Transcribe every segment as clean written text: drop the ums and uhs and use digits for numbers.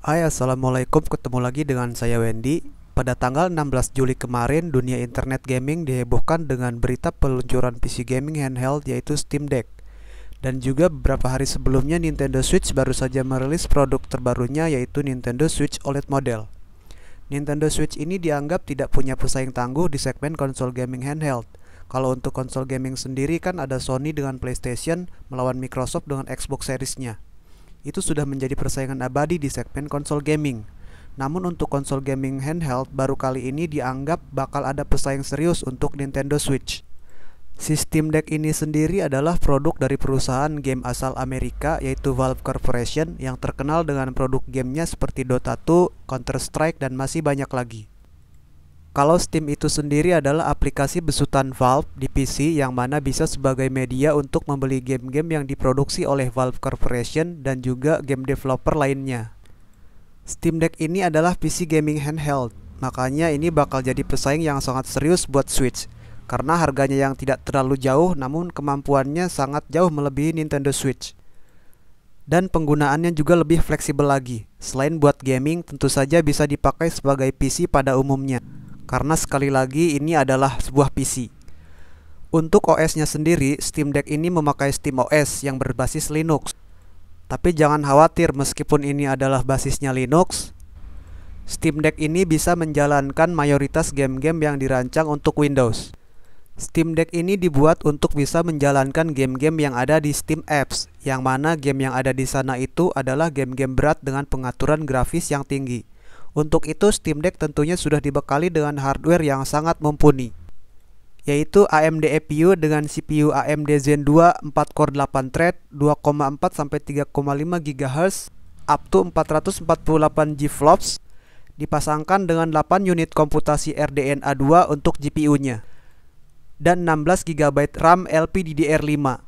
Hai, assalamualaikum, ketemu lagi dengan saya Wendy. Pada tanggal 16 Juli kemarin, dunia internet gaming dihebohkan dengan berita peluncuran PC gaming handheld yaitu Steam Deck. Dan juga beberapa hari sebelumnya Nintendo Switch baru saja merilis produk terbarunya yaitu Nintendo Switch OLED model. Nintendo Switch ini dianggap tidak punya pesaing tangguh di segmen konsol gaming handheld. Kalau untuk konsol gaming sendiri kan ada Sony dengan PlayStation melawan Microsoft dengan Xbox Series-nya. Itu sudah menjadi persaingan abadi di segmen konsol gaming. Namun untuk konsol gaming handheld baru kali ini dianggap bakal ada pesaing serius untuk Nintendo Switch. Si Steam Deck ini sendiri adalah produk dari perusahaan game asal Amerika yaitu Valve Corporation yang terkenal dengan produk gamenya seperti Dota 2, Counter-Strike, dan masih banyak lagi. Kalau Steam itu sendiri adalah aplikasi besutan Valve di PC yang mana bisa sebagai media untuk membeli game-game yang diproduksi oleh Valve Corporation dan juga game developer lainnya. Steam Deck ini adalah PC gaming handheld, makanya ini bakal jadi pesaing yang sangat serius buat Switch. Karena harganya yang tidak terlalu jauh namun kemampuannya sangat jauh melebihi Nintendo Switch. Dan penggunaannya juga lebih fleksibel lagi. Selain buat gaming, tentu saja bisa dipakai sebagai PC pada umumnya. Karena sekali lagi ini adalah sebuah PC. Untuk OS-nya sendiri, Steam Deck ini memakai SteamOS yang berbasis Linux. Tapi jangan khawatir, meskipun ini adalah basisnya Linux, Steam Deck ini bisa menjalankan mayoritas game-game yang dirancang untuk Windows. Steam Deck ini dibuat untuk bisa menjalankan game-game yang ada di Steam Apps, yang mana game yang ada di sana itu adalah game-game berat dengan pengaturan grafis yang tinggi. Untuk itu Steam Deck tentunya sudah dibekali dengan hardware yang sangat mumpuni, yaitu AMD EPU dengan CPU AMD Zen 2 4 core 8 thread 2,4 sampai 3,5 GHz up to 448 GFLOPS dipasangkan dengan 8 unit komputasi RDNA 2 untuk GPU-nya dan 16 GB RAM LPDDR5.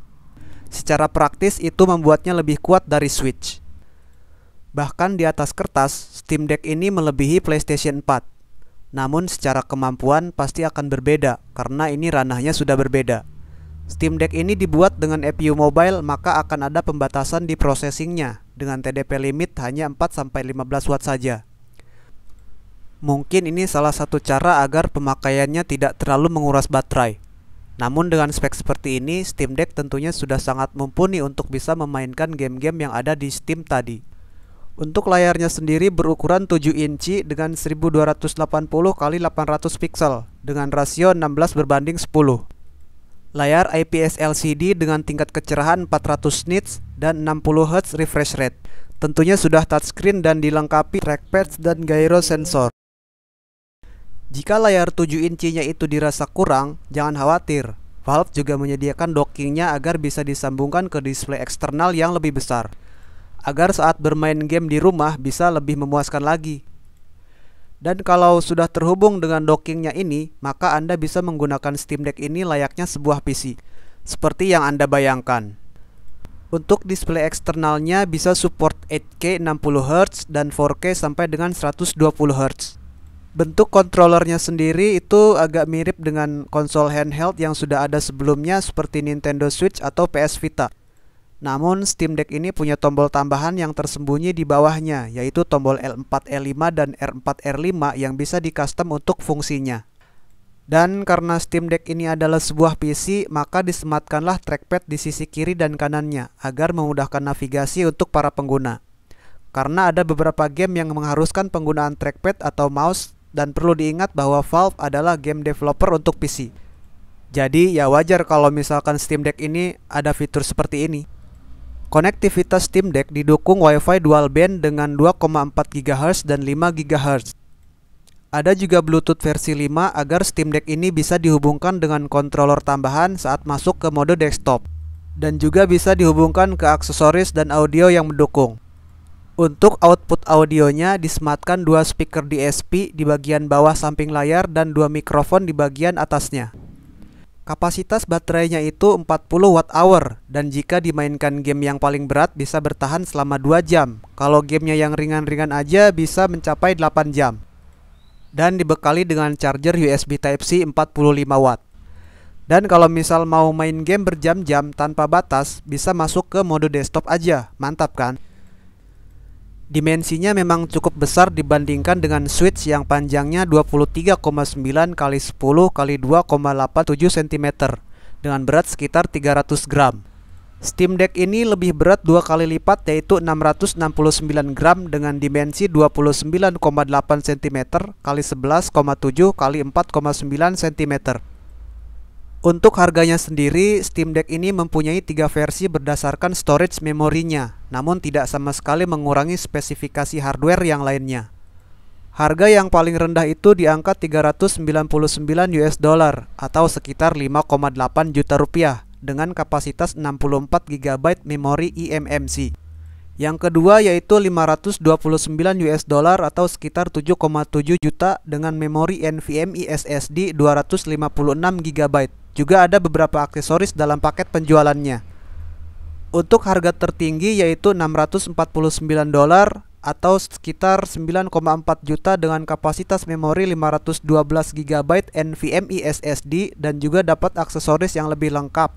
Secara praktis itu membuatnya lebih kuat dari Switch. Bahkan di atas kertas, Steam Deck ini melebihi PlayStation 4. Namun secara kemampuan pasti akan berbeda karena ini ranahnya sudah berbeda. Steam Deck ini dibuat dengan EPU mobile, maka akan ada pembatasan di processingnya dengan TDP limit hanya 4-15 watt saja. Mungkin ini salah satu cara agar pemakaiannya tidak terlalu menguras baterai. Namun dengan spek seperti ini, Steam Deck tentunya sudah sangat mumpuni untuk bisa memainkan game-game yang ada di Steam tadi. Untuk layarnya sendiri berukuran 7 inci dengan 1280 x 800 pixel dengan rasio 16:10. Layar IPS LCD dengan tingkat kecerahan 400 nits dan 60 Hz refresh rate. Tentunya sudah touchscreen dan dilengkapi trackpad dan gyro sensor. Jika layar 7 incinya itu dirasa kurang, jangan khawatir. Valve juga menyediakan dockingnya agar bisa disambungkan ke display eksternal yang lebih besar, agar saat bermain game di rumah bisa lebih memuaskan lagi. Dan kalau sudah terhubung dengan dockingnya ini, maka Anda bisa menggunakan Steam Deck ini layaknya sebuah PC, seperti yang Anda bayangkan. Untuk display eksternalnya bisa support 8K 60Hz dan 4K sampai dengan 120Hz. Bentuk kontrolernya sendiri itu agak mirip dengan konsol handheld yang sudah ada sebelumnya seperti Nintendo Switch atau PS Vita. Namun Steam Deck ini punya tombol tambahan yang tersembunyi di bawahnya, yaitu tombol L4, L5, dan R4, R5 yang bisa di-custom untuk fungsinya. Dan karena Steam Deck ini adalah sebuah PC, maka disematkanlah trackpad di sisi kiri dan kanannya agar memudahkan navigasi untuk para pengguna. Karena ada beberapa game yang mengharuskan penggunaan trackpad atau mouse, dan perlu diingat bahwa Valve adalah game developer untuk PC. Jadi ya wajar kalau misalkan Steam Deck ini ada fitur seperti ini. Konektivitas Steam Deck didukung Wi-Fi dual band dengan 2,4 GHz dan 5 GHz. Ada juga Bluetooth versi 5 agar Steam Deck ini bisa dihubungkan dengan controller tambahan saat masuk ke mode desktop. Dan juga bisa dihubungkan ke aksesoris dan audio yang mendukung. Untuk output audionya disematkan 2 speaker DSP di bagian bawah samping layar dan 2 mikrofon di bagian atasnya. Kapasitas baterainya itu 40 Wh dan jika dimainkan game yang paling berat bisa bertahan selama 2 jam. Kalau gamenya yang ringan-ringan aja bisa mencapai 8 jam. Dan dibekali dengan charger USB Type-C 45 watt. Dan kalau misal mau main game berjam-jam tanpa batas, bisa masuk ke mode desktop aja. Mantap kan? Dimensinya memang cukup besar dibandingkan dengan Switch yang panjangnya 23,9 x 10 x 2,87 cm dengan berat sekitar 300 gram. Steam Deck ini lebih berat 2 kali lipat, yaitu 669 gram dengan dimensi 29,8 cm x 11,7 x 4,9 cm. Untuk harganya sendiri, Steam Deck ini mempunyai 3 versi berdasarkan storage memorinya, namun tidak sama sekali mengurangi spesifikasi hardware yang lainnya. Harga yang paling rendah itu di angka 399 US dollar atau sekitar 5,8 juta rupiah dengan kapasitas 64 GB memori eMMC. Yang kedua yaitu 529 US dollar atau sekitar 7,7 juta dengan memori NVMe SSD 256 GB. Juga ada beberapa aksesoris dalam paket penjualannya. Untuk harga tertinggi yaitu 649 dolar atau sekitar 9,4 juta dengan kapasitas memori 512 GB NVMe SSD dan juga dapat aksesoris yang lebih lengkap.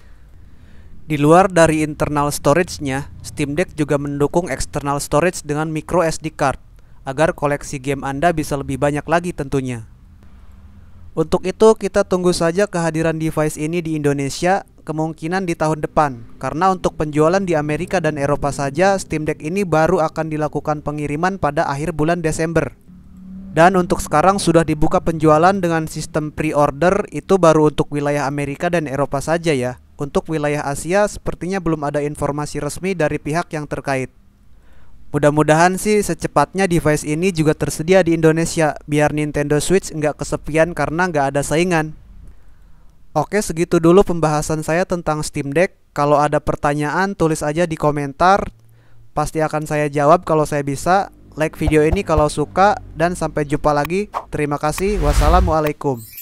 Di luar dari internal storage-nya, Steam Deck juga mendukung external storage dengan micro SD card agar koleksi game Anda bisa lebih banyak lagi tentunya. Untuk itu kita tunggu saja kehadiran device ini di Indonesia, kemungkinan di tahun depan, karena untuk penjualan di Amerika dan Eropa saja Steam Deck ini baru akan dilakukan pengiriman pada akhir bulan Desember. Dan untuk sekarang sudah dibuka penjualan dengan sistem pre-order, itu baru untuk wilayah Amerika dan Eropa saja ya. Untuk wilayah Asia sepertinya belum ada informasi resmi dari pihak yang terkait. Mudah-mudahan sih secepatnya device ini juga tersedia di Indonesia, biar Nintendo Switch nggak kesepian karena nggak ada saingan. Oke, segitu dulu pembahasan saya tentang Steam Deck. Kalau ada pertanyaan tulis aja di komentar, pasti akan saya jawab kalau saya bisa. Like video ini kalau suka, dan sampai jumpa lagi. Terima kasih. Wassalamualaikum.